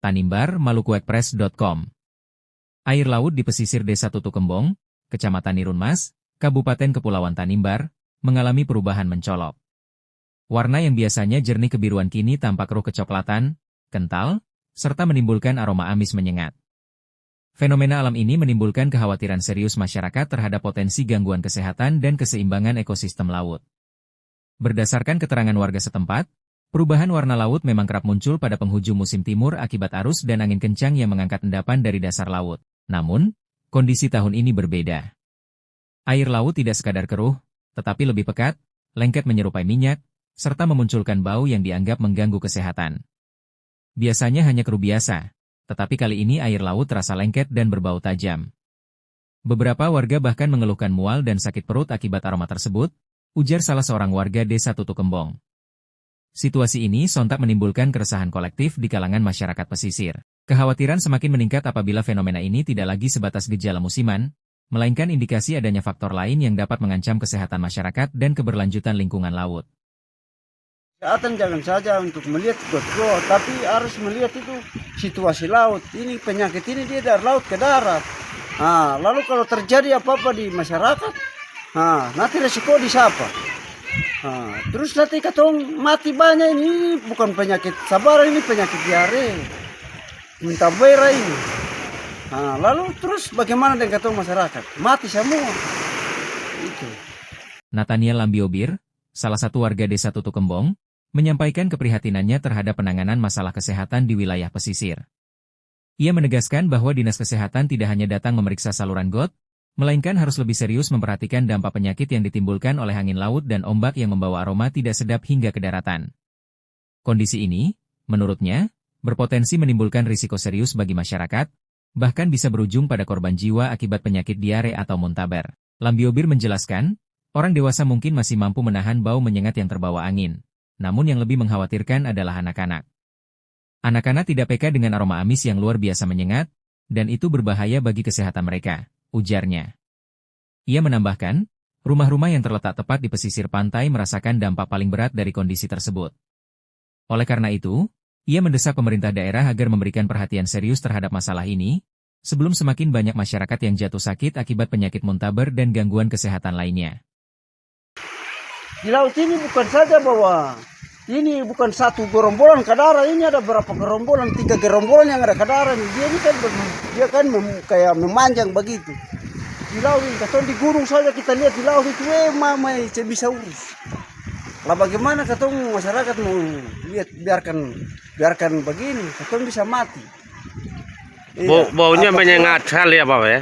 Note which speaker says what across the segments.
Speaker 1: Tanimbar, malukuexpress.com. Air laut di pesisir Desa Tutukembong, Kecamatan Nirunmas, Kabupaten Kepulauan Tanimbar, mengalami perubahan mencolok. Warna yang biasanya jernih kebiruan kini tampak ruh kecoklatan, kental, serta menimbulkan aroma amis menyengat. Fenomena alam ini menimbulkan kekhawatiran serius masyarakat terhadap potensi gangguan kesehatan dan keseimbangan ekosistem laut. Berdasarkan keterangan warga setempat, perubahan warna laut memang kerap muncul pada penghujung musim timur akibat arus dan angin kencang yang mengangkat endapan dari dasar laut. Namun, kondisi tahun ini berbeda. Air laut tidak sekadar keruh, tetapi lebih pekat, lengket menyerupai minyak, serta memunculkan bau yang dianggap mengganggu kesehatan. Biasanya hanya keruh biasa, tetapi kali ini air laut terasa lengket dan berbau tajam. Beberapa warga bahkan mengeluhkan mual dan sakit perut akibat aroma tersebut, ujar salah seorang warga Desa Tutukembong. Situasi ini sontak menimbulkan keresahan kolektif di kalangan masyarakat pesisir. Kekhawatiran semakin meningkat apabila fenomena ini tidak lagi sebatas gejala musiman, melainkan indikasi adanya faktor lain yang dapat mengancam kesehatan masyarakat dan keberlanjutan lingkungan laut.
Speaker 2: Kesehatan jangan saja untuk melihat betul, tapi harus melihat itu situasi laut. Ini penyakit ini dia dari laut ke darat. Lalu kalau terjadi apa-apa di masyarakat, nanti resiko di siapa? Terus nanti katong mati banyak. Ini bukan penyakit sabar, ini penyakit diare, muntaber ini. Lalu terus bagaimana dengan katong masyarakat? Mati semua. Itu.
Speaker 1: Nathaniel Lambiobir, salah satu warga Desa Tutukembong, menyampaikan keprihatinannya terhadap penanganan masalah kesehatan di wilayah pesisir. Ia menegaskan bahwa Dinas Kesehatan tidak hanya datang memeriksa saluran got, melainkan harus lebih serius memperhatikan dampak penyakit yang ditimbulkan oleh angin laut dan ombak yang membawa aroma tidak sedap hingga ke daratan. Kondisi ini, menurutnya, berpotensi menimbulkan risiko serius bagi masyarakat, bahkan bisa berujung pada korban jiwa akibat penyakit diare atau muntaber. Lambiobir menjelaskan, orang dewasa mungkin masih mampu menahan bau menyengat yang terbawa angin. Namun yang lebih mengkhawatirkan adalah anak-anak. Anak-anak tidak peka dengan aroma amis yang luar biasa menyengat, dan itu berbahaya bagi kesehatan mereka, ujarnya. Ia menambahkan, rumah-rumah yang terletak tepat di pesisir pantai merasakan dampak paling berat dari kondisi tersebut. Oleh karena itu, ia mendesak pemerintah daerah agar memberikan perhatian serius terhadap masalah ini, sebelum semakin banyak masyarakat yang jatuh sakit akibat penyakit muntaber dan gangguan kesehatan lainnya.
Speaker 2: Di laut ini bukan saja bahwa ini bukan satu gerombolan kadara, ini ada berapa gerombolan, 3 gerombolan yang ada kadara. Dia kan kayak memanjang begitu. Di laut ini, katong di gunung saja kita lihat di laut itu, mama bisa urus. Lah bagaimana katong masyarakat mau lihat biarkan begini, katong bisa mati.
Speaker 3: Baunya menyengat sekali ya Pak ya?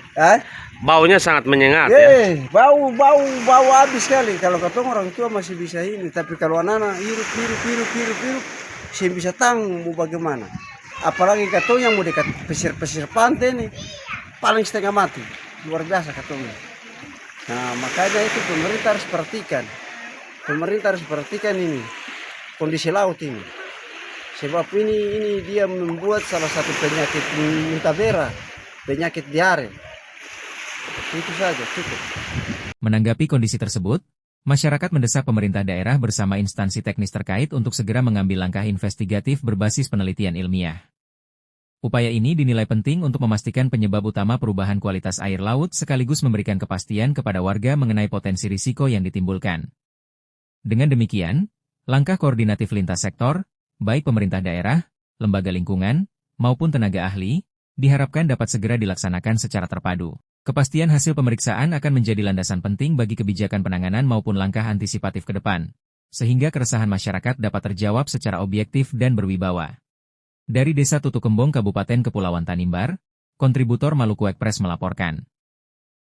Speaker 3: Baunya sangat menyengat ya.
Speaker 2: Bau habis sekali. Kalau katong orang tua masih bisa ini, tapi kalau anak-anak hirup, saya bisa tahu mau bagaimana. Apalagi katong yang mau dekat pesisir pantai ini, paling setengah mati. Luar biasa katongnya. Nah, makanya itu pemerintah harus perhatikan. Pemerintah harus perhatikan ini, kondisi laut ini. Sebab ini dia membuat salah satu penyakit muntabera, penyakit diare. Itu saja, cukup.
Speaker 1: Menanggapi kondisi tersebut, masyarakat mendesak pemerintah daerah bersama instansi teknis terkait untuk segera mengambil langkah investigatif berbasis penelitian ilmiah. Upaya ini dinilai penting untuk memastikan penyebab utama perubahan kualitas air laut sekaligus memberikan kepastian kepada warga mengenai potensi risiko yang ditimbulkan. Dengan demikian, langkah koordinatif lintas sektor, baik pemerintah daerah, lembaga lingkungan, maupun tenaga ahli, diharapkan dapat segera dilaksanakan secara terpadu. Kepastian hasil pemeriksaan akan menjadi landasan penting bagi kebijakan penanganan maupun langkah antisipatif ke depan, sehingga keresahan masyarakat dapat terjawab secara objektif dan berwibawa. Dari Desa Tutukembong, Kabupaten Kepulauan Tanimbar, kontributor Maluku Express melaporkan.